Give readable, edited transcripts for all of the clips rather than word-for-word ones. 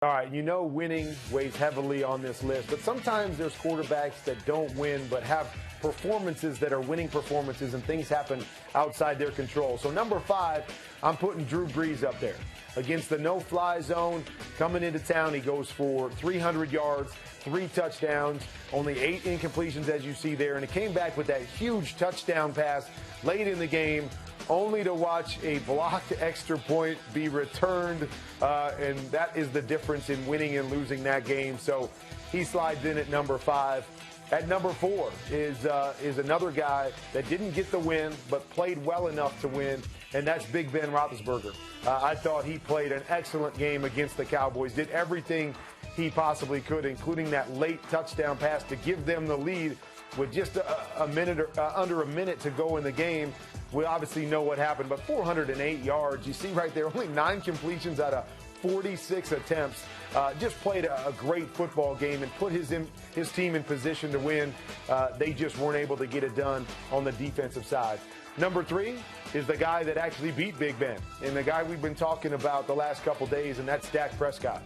All right, you know winning weighs heavily on this list, but sometimes there's quarterbacks that don't win but have performances that are winning performances and things happen outside their control. So number 5, I'm putting Drew Brees up there. Against the no-fly zone, coming into town, he goes for 300 yards, 3 touchdowns, only 8 incompletions as you see there, and he came back with that huge touchdown pass late in the game, only to watch a blocked extra point be returned, and that is the difference in winning and losing that game. So he slides in at number 5. At number 4 is another guy that didn't get the win but played well enough to win, and that's Big Ben Roethlisberger. I thought he played an excellent game against the Cowboys, did everything he possibly could, including that late touchdown pass to give them the lead with just a minute or under a minute to go in the game. We obviously know what happened, but 408 yards. You see right there, only 9 completions out of 46 attempts. Just played a great football game and put his team in position to win. They just weren't able to get it done on the defensive side. Number 3 is the guy that actually beat Big Ben, and the guy we've been talking about the last couple days, and that's Dak Prescott.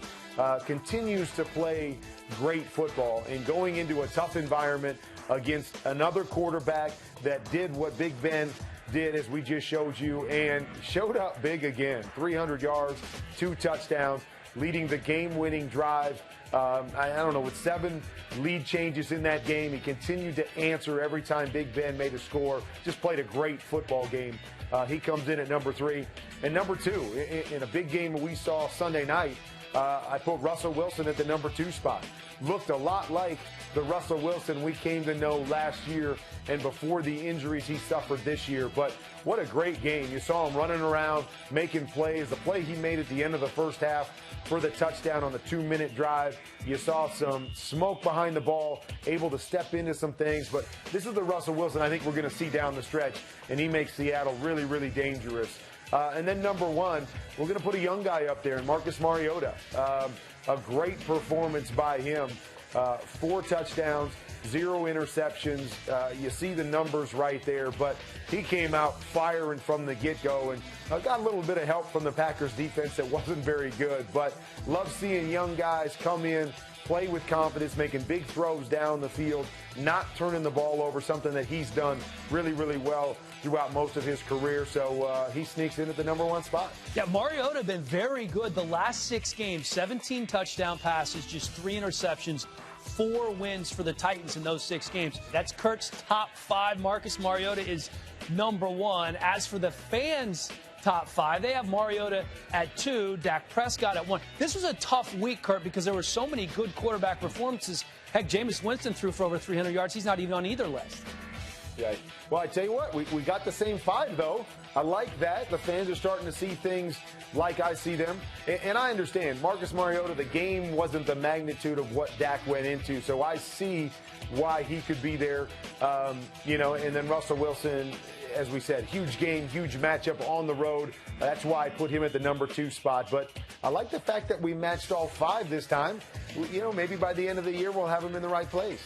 Continues to play great football and going into a tough environment against another quarterback that did what Big Ben did, as we just showed you, and showed up big again. 300 yards, 2 touchdowns, leading the game-winning drive. I don't know, with 7 lead changes in that game, he continued to answer every time Big Ben made a score. Just played a great football game. He comes in at number 3. And number 2, in a big game we saw Sunday night, I put Russell Wilson at the number 2 spot. Looked a lot like the Russell Wilson we came to know last year and before the injuries he suffered this year. But what a great game. You saw him running around, making plays. The play he made at the end of the first half for the touchdown on the 2-minute drive. You saw some smoke behind the ball, able to step into some things. But this is the Russell Wilson I think we're going to see down the stretch, and he makes Seattle really, really dangerous. And then number 1, we're going to put a young guy up there, Marcus Mariota. A great performance by him. 4 touchdowns, 0 interceptions. You see the numbers right there, but he came out firing from the get-go and got a little bit of help from the Packers defense that wasn't very good. But love seeing young guys come in, play with confidence, making big throws down the field, not turning the ball over, something that he's done really, really well throughout most of his career. So he sneaks in at the number 1 spot. Yeah, Mariota been very good the last 6 games. 17 touchdown passes, just 3 interceptions, 4 wins for the Titans in those 6 games. That's Kurt's top 5. Marcus Mariota is number 1. As for the fans' top 5, they have Mariota at 2, Dak Prescott at 1. This was a tough week, Kurt, because there were so many good quarterback performances. Heck, Jameis Winston threw for over 300 yards. He's not even on either list. Yeah. Well, I tell you what, we got the same 5, though. I like that. The fans are starting to see things like I see them. And I understand, Marcus Mariota, the game wasn't the magnitude of what Dak went into, so I see why he could be there. And then Russell Wilson, as we said, huge game, huge matchup on the road. That's why I put him at the number 2 spot. But I like the fact that we matched all 5 this time. Maybe by the end of the year we'll have him in the right place.